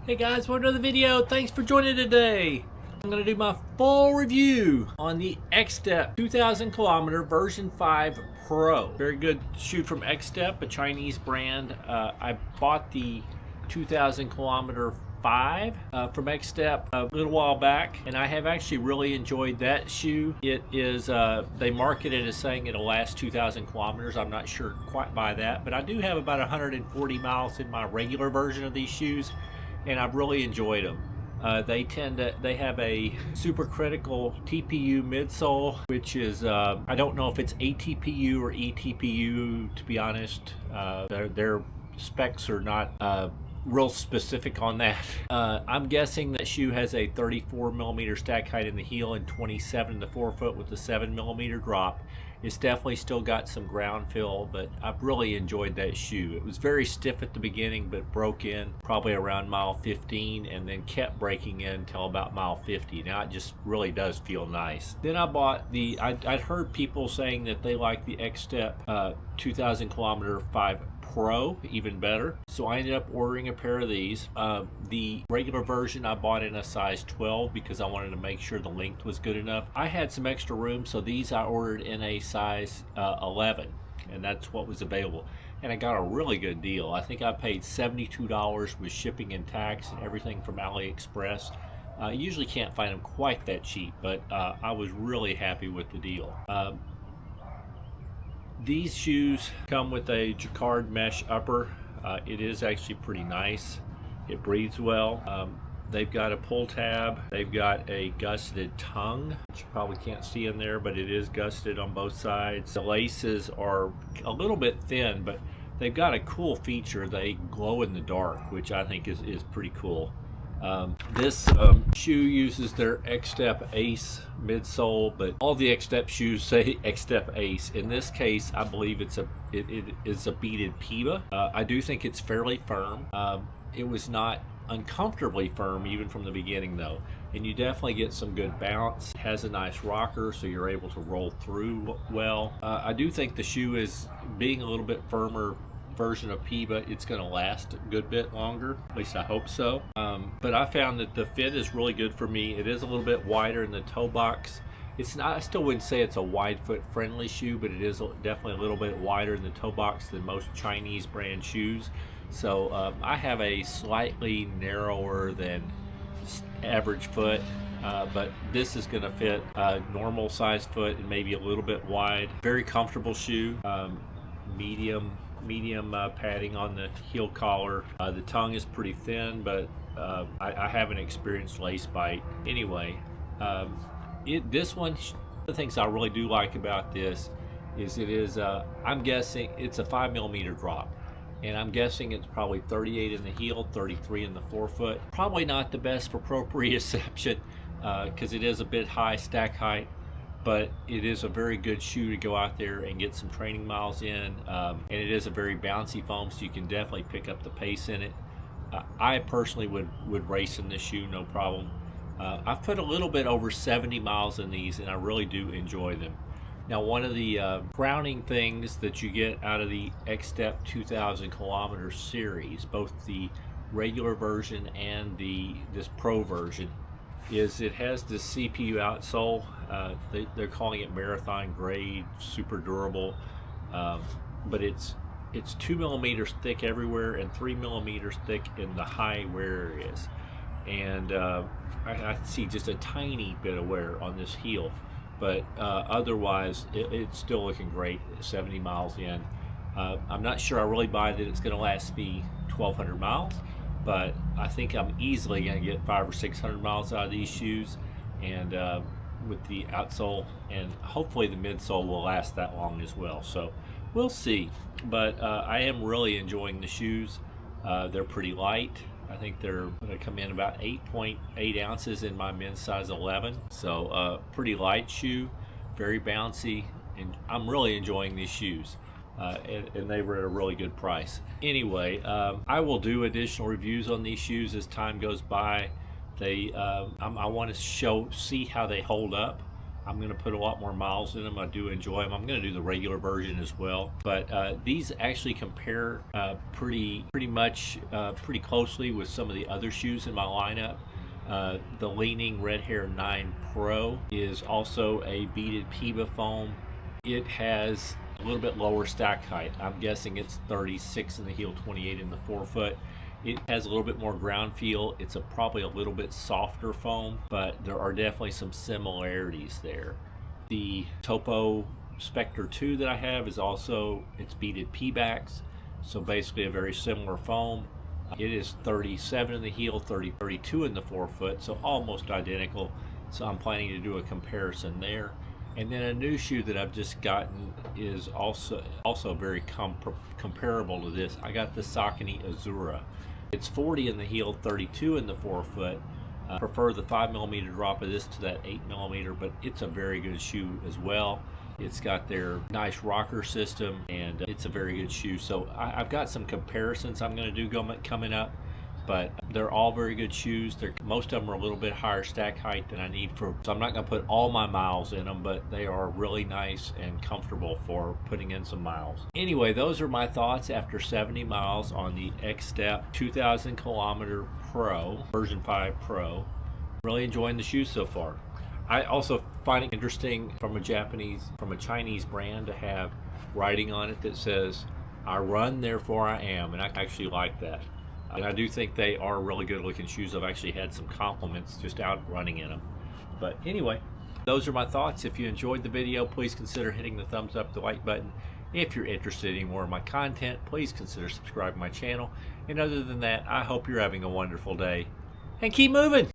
Hey guys, for another video. Thanks for joining today. I'm going to do my full review on the XTEP 2000 kilometer version 5 Pro. Very good shoe from XTEP, a Chinese brand. I bought the 2000 kilometer 5 from XTEP a little while back, and I have actually really enjoyed that shoe. It is, they market it as saying it'll last 2,000 kilometers. I'm not sure quite by that, but I do have about 140 miles in my regular version of these shoes, and I've really enjoyed them. They have a supercritical TPU midsole, which is, I don't know if it's ATPU or ETPU, to be honest. Their specs are not real specific on that. I'm guessing that shoe has a 34 millimeter stack height in the heel and 27 in the forefoot with a 7 millimeter drop. It's definitely still got some ground fill, but I've really enjoyed that shoe. It was very stiff at the beginning, but broke in probably around mile 15 and then kept breaking in until about mile 50. Now it just really does feel nice. Then I bought the, I'd heard people saying that they like the XTEP 2000 kilometer 5 Pro even better, so I ended up ordering a pair of these. The regular version I bought in a size 12 because I wanted to make sure the length was good enough. I had some extra room, so these I ordered in a size 11, and that's what was available, and I got a really good deal. I think I paid $72 with shipping and tax and everything from AliExpress. You usually can't find them quite that cheap, but I was really happy with the deal. These shoes come with a jacquard mesh upper. It is actually pretty nice. It breathes well. They've got a pull tab. They've got a gusseted tongue, which you probably can't see in there, but it is gusseted on both sides. The laces are a little bit thin, but they've got a cool feature. They glow in the dark, which I think is pretty cool. This shoe uses their XTEP Ace midsole, but all the XTEP shoes say XTEP Ace. In this case, I believe it is a beaded PIBA. I do think it's fairly firm. It was not uncomfortably firm even from the beginning though, and you definitely get some good bounce. It has a nice rocker, so you're able to roll through well. I do think the shoe is being a little bit firmer version of PIBA, it's going to last a good bit longer, at least I hope so. But I found that the fit is really good for me. It is a little bit wider in the toe box. It's not, I still wouldn't say it's a wide foot friendly shoe, but it is definitely a little bit wider in the toe box than most Chinese brand shoes. So I have a slightly narrower than average foot, but this is going to fit a normal size foot and maybe a little bit wide. Very comfortable shoe. Medium padding on the heel collar. The tongue is pretty thin, but I haven't experienced lace bite. Anyway, this one, the things I really do like about this is it is, I'm guessing it's a 5 millimeter drop, and I'm guessing it's probably 38 in the heel, 33 in the forefoot. Probably not the best for proprioception because it is a bit high stack height, but it is a very good shoe to go out there and get some training miles in, and it is a very bouncy foam, so you can definitely pick up the pace in it. I personally would race in this shoe, no problem. I've put a little bit over 70 miles in these, and I really do enjoy them. Now, one of the crowning things that you get out of the XTEP 2000 kilometer series, both the regular version and this Pro version, is it has this CPU outsole. They're calling it marathon grade, super durable, but it's 2 millimeters thick everywhere and 3 millimeters thick in the high wear areas, and I see just a tiny bit of wear on this heel, but otherwise it's still looking great at 70 miles in. I'm not sure I really buy that it's going to last me 1,200 miles, but I think I'm easily going to get 500 or 600 miles out of these shoes, and with the outsole, and hopefully the midsole will last that long as well. So we'll see, but I am really enjoying the shoes. They're pretty light. I think they're going to come in about 8.8 ounces in my men's size 11, so pretty light shoe, very bouncy, and I'm really enjoying these shoes. And they were at a really good price. Anyway, I will do additional reviews on these shoes as time goes by. I want to see how they hold up. I'm going to put a lot more miles in them. I do enjoy them. I'm going to do the regular version as well. But these actually compare pretty closely with some of the other shoes in my lineup. The Leaning Red Hair 9 Pro is also a beaded PIBA foam. It has a little bit lower stack height. I'm guessing it's 36 in the heel, 28 in the forefoot. It has a little bit more ground feel. It's probably a little bit softer foam, but there are definitely some similarities there. The Topo Spectre 2 that I have is also, it's beaded P-backs, so basically a very similar foam. It is 37 in the heel, 32 in the forefoot, so almost identical. So I'm planning to do a comparison there. And then a new shoe that I've just gotten is also very comparable to this. I got the Saucony Azura. It's 40 in the heel, 32 in the forefoot. I prefer the 5mm drop of this to that 8mm, but it's a very good shoe as well. It's got their nice rocker system, and it's a very good shoe. So I've got some comparisons I'm going to do coming up, but they're all very good shoes. Most of them are a little bit higher stack height than I need for, so I'm not going to put all my miles in them, but they are really nice and comfortable for putting in some miles. Anyway, those are my thoughts after 70 miles on the XTEP 2,000 kilometer Pro, version 5 Pro. Really enjoying the shoes so far. I also find it interesting from a Chinese brand to have writing on it that says, "I run, therefore I am," and I actually like that. And I do think they are really good looking shoes. I've actually had some compliments just out running in them. But anyway, those are my thoughts. If you enjoyed the video, please consider hitting the thumbs up, the like button. If you're interested in more of my content, please consider subscribing to my channel. And other than that, I hope you're having a wonderful day. And keep moving!